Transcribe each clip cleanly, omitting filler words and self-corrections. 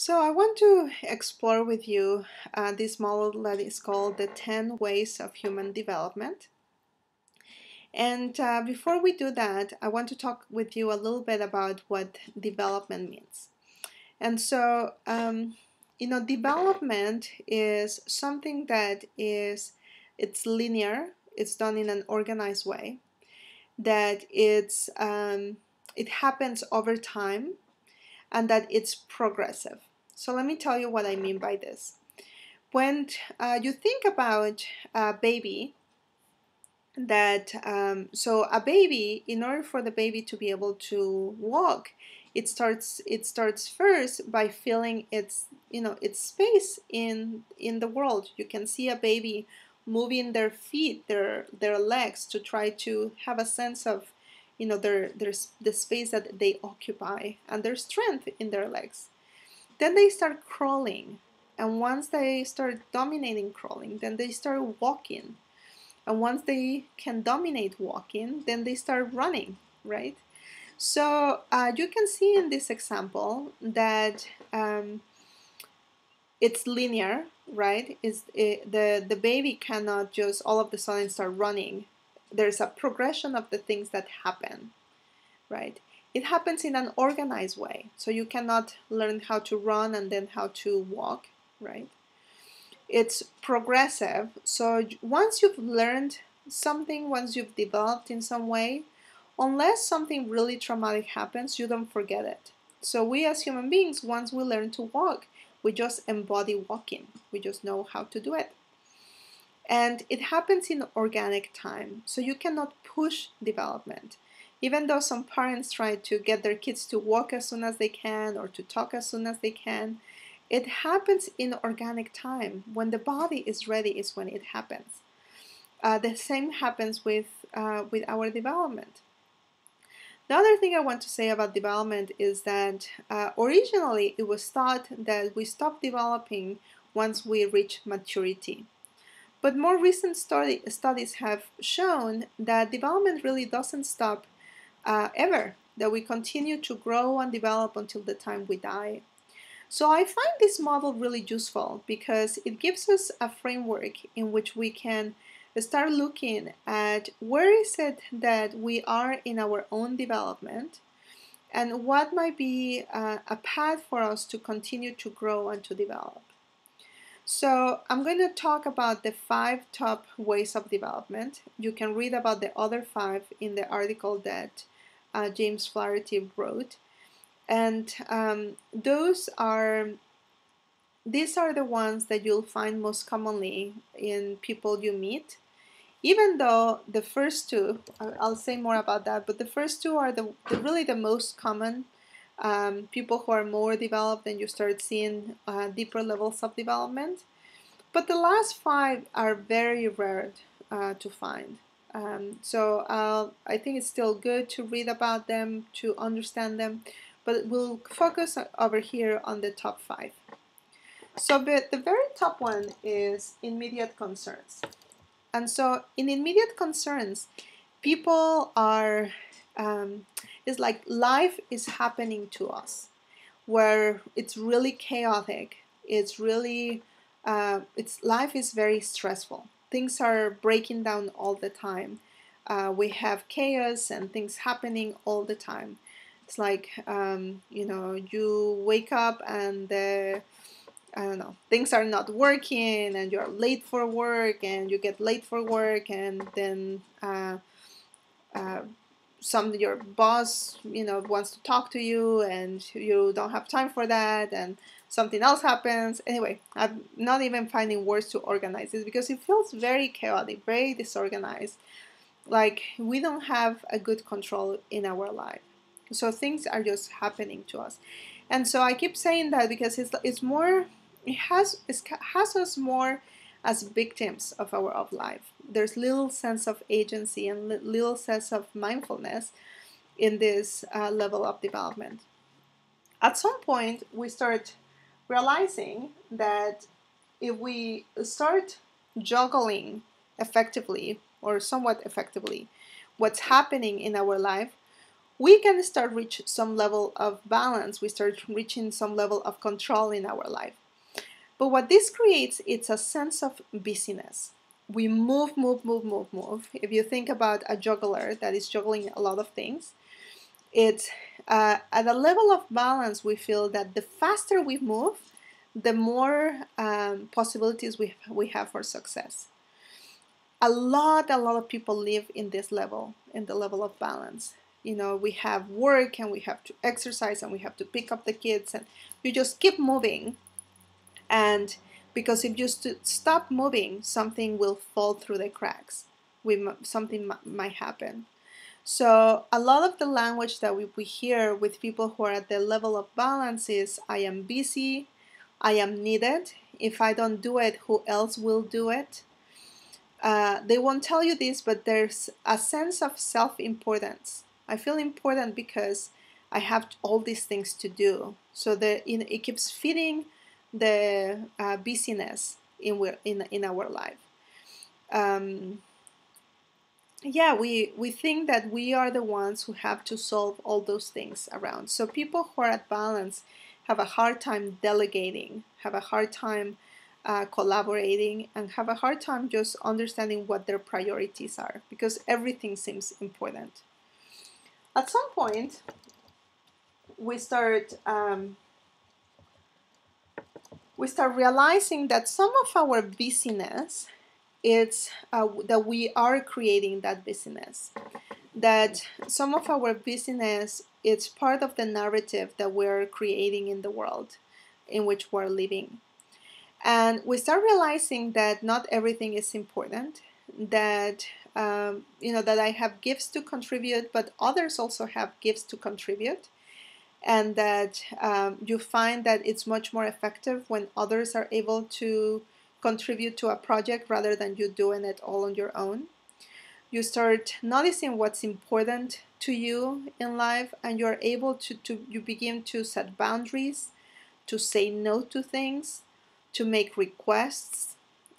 So I want to explore with you this model that is called the 10 Ways of Human Development. And before we do that, I want to talk with you a little bit about what development means. And so, development is something that it's linear, it's done in an organized way, that it happens over time, and that it's progressive. So let me tell you what I mean by this. When you think about a baby, so a baby, in order for the baby to be able to walk, it starts first by feeling its space in the world. You can see a baby moving their feet, their legs, to try to have a sense of there's the space that they occupy and their strength in their legs. Then they start crawling, and once they start dominating crawling, then they start walking, and once they can dominate walking, then they start running, right? So you can see in this example that it's linear, right? The baby cannot just all of a sudden start running. There's a progression of the things that happen, right? It happens in an organized way. So you cannot learn how to run and then how to walk, right? It's progressive. So once you've learned something, once you've developed in some way, unless something really traumatic happens, you don't forget it. So we as human beings, once we learn to walk, we just embody walking. We just know how to do it. And it happens in organic time. So you cannot push development. Even though some parents try to get their kids to walk as soon as they can or to talk as soon as they can, it happens in organic time. When the body is ready is when it happens. The same happens with our development. The other thing I want to say about development is that originally it was thought that we stop developing once we reach maturity. But more recent studies have shown that development really doesn't stop ever, that we continue to grow and develop until the time we die. So I find this model really useful because it gives us a framework in which we can start looking at where is it that we are in our own development and what might be a path for us to continue to grow and to develop. So I'm going to talk about the 5 top ways of development. You can read about the other 5 in the article that James Flaherty wrote. And these are the ones that you'll find most commonly in people you meet. Even though the first two, I'll say more about that, but the first two are really the most common. People who are more developed, and you start seeing deeper levels of development. But the last 5 are very rare to find. So I think it's still good to read about them, to understand them, but we'll focus over here on the top 5. So the very top one is immediate concerns. And so in immediate concerns, people are, it's like life is happening to us, where it's really chaotic. It's really, life is very stressful. Things are breaking down all the time. We have chaos and things happening all the time. It's like, you wake up and I don't know, things are not working and you're late for work and you get late for work, and then your boss, wants to talk to you and you don't have time for that, and something else happens. Anyway, I'm not even finding words to organize this because it feels very chaotic, very disorganized, like we don't have a good control in our life. So things are just happening to us. And so I keep saying that because it's more, it has us more as victims of our life. There's little sense of agency and little sense of mindfulness in this level of development. At some point, we start realizing that if we start juggling effectively or somewhat effectively what's happening in our life, we can start reach some level of balance. We start reaching some level of control in our life. But what this creates, it's a sense of busyness. We move, move, move, move, move. If you think about a juggler that is juggling a lot of things, it's at a level of balance, we feel that the faster we move, the more possibilities we have for success. A lot of people live in this level, in the level of balance. We have work and we have to exercise and we have to pick up the kids, and you just keep moving. And because if you stop moving, something will fall through the cracks. Something might happen. So a lot of the language that we hear with people who are at the level of balance is, I am busy, I am needed. If I don't do it, who else will do it? They won't tell you this, but there's a sense of self-importance. I feel important because I have all these things to do. So it keeps feeding the busyness in our life. We think that we are the ones who have to solve all those things around. So people who are at balance have a hard time delegating, have a hard time collaborating, and have a hard time just understanding what their priorities are, because everything seems important. At some point, we start realizing that some of our busyness, it's that we are creating that busyness. That some of our busyness, it's part of the narrative that we're creating in the world in which we're living. And we start realizing that not everything is important, that that I have gifts to contribute, but others also have gifts to contribute, and that you find that it's much more effective when others are able to contribute to a project rather than you doing it all on your own. You start noticing what's important to you in life, and you're able to you begin to set boundaries, to say no to things, to make requests.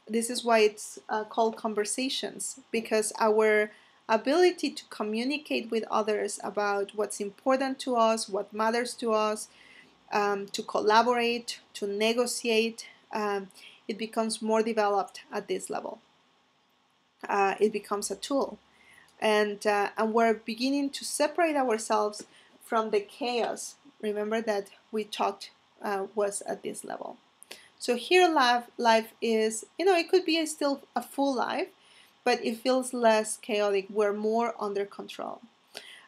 This is why it's called conversations, because our ability to communicate with others about what's important to us, what matters to us, to collaborate, to negotiate, it becomes more developed at this level. It becomes a tool. And we're beginning to separate ourselves from the chaos. Remember that we talked was at this level. So here life is, it could be still a full life, but it feels less chaotic. We're more under control.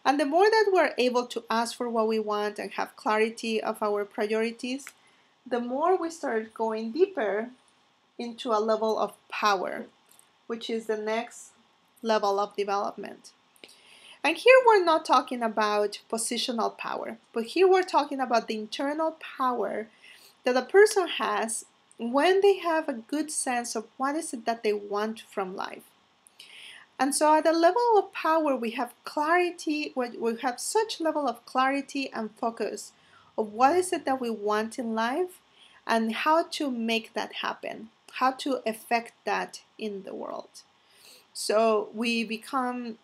And the more that we're able to ask for what we want and have clarity of our priorities, the more we start going deeper into a level of power, which is the next level of development. And here we're not talking about positional power, but here we're talking about the internal power that a person has when they have a good sense of what is it that they want from life. And so at the level of power, we have clarity, we have such level of clarity and focus of what is it that we want in life and how to make that happen, how to affect that in the world. So we become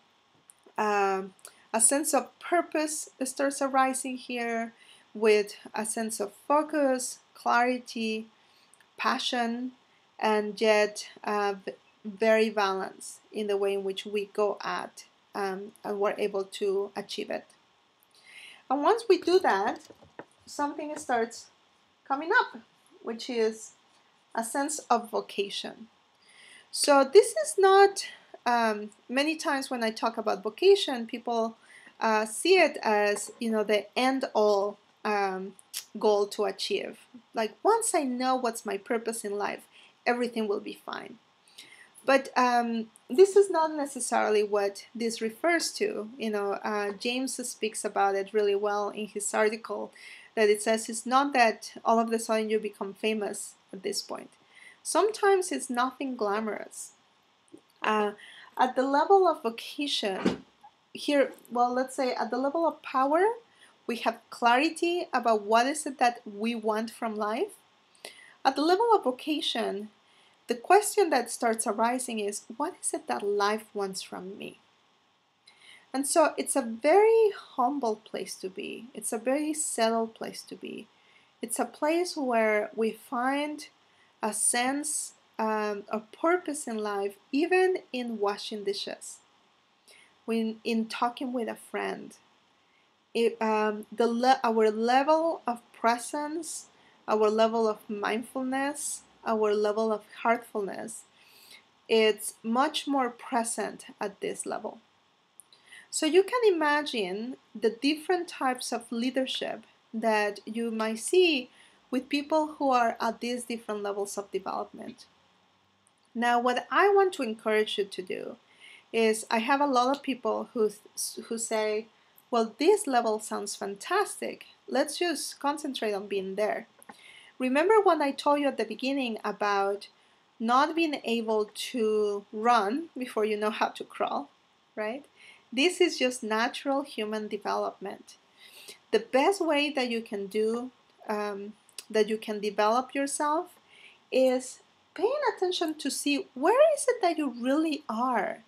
a sense of purpose starts arising here, with a sense of focus, clarity, passion, and yet very balanced in the way in which we go at and we're able to achieve it. And once we do that, something starts coming up, which is a sense of vocation. So this is not, many times when I talk about vocation, people see it as, the end-all goal to achieve. Like, once I know what's my purpose in life, everything will be fine. But this is not necessarily what this refers to. James speaks about it really well in his article, that it says it's not that all of a sudden you become famous at this point. Sometimes it's nothing glamorous. At the level of vocation, here, well, let's say at the level of power, we have clarity about what is it that we want from life. At the level of vocation, the question that starts arising is, what is it that life wants from me? And so it's a very humble place to be. It's a very settled place to be. It's a place where we find a sense of purpose in life, even in washing dishes, when in talking with a friend. Our level of presence, our level of mindfulness, our level of heartfulness, it's much more present at this level. So you can imagine the different types of leadership that you might see with people who are at these different levels of development. Now, what I want to encourage you to do is I have a lot of people who say, well, this level sounds fantastic. Let's just concentrate on being there. Remember when I told you at the beginning about not being able to run before you know how to crawl, right? This is just natural human development. The best way that you can do, that you can develop yourself is paying attention to see where is it that you really are.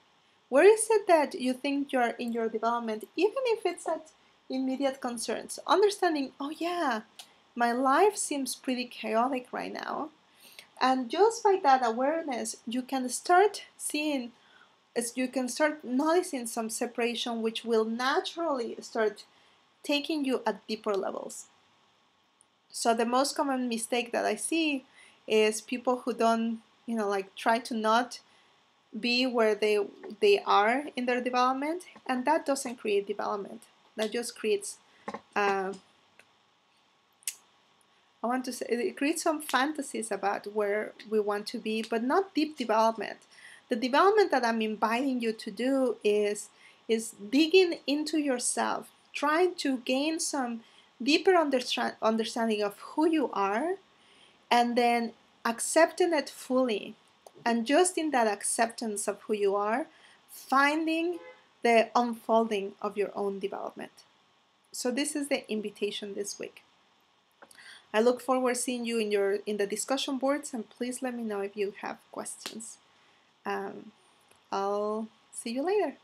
Where is it that you think you're in your development, even if it's at immediate concerns? Understanding, oh yeah, my life seems pretty chaotic right now. And just by that awareness, you can start seeing, as you can start noticing some separation, which will naturally start taking you at deeper levels. So the most common mistake that I see is people who don't, like try to not be where they are in their development, and that doesn't create development. That just creates I want to say it creates some fantasies about where we want to be, but not deep development. The development that I'm inviting you to do is digging into yourself, trying to gain some deeper understanding of who you are, and then accepting it fully. And just in that acceptance of who you are, finding the unfolding of your own development. So this is the invitation this week. I look forward to seeing you in the discussion boards, and please let me know if you have questions. I'll see you later.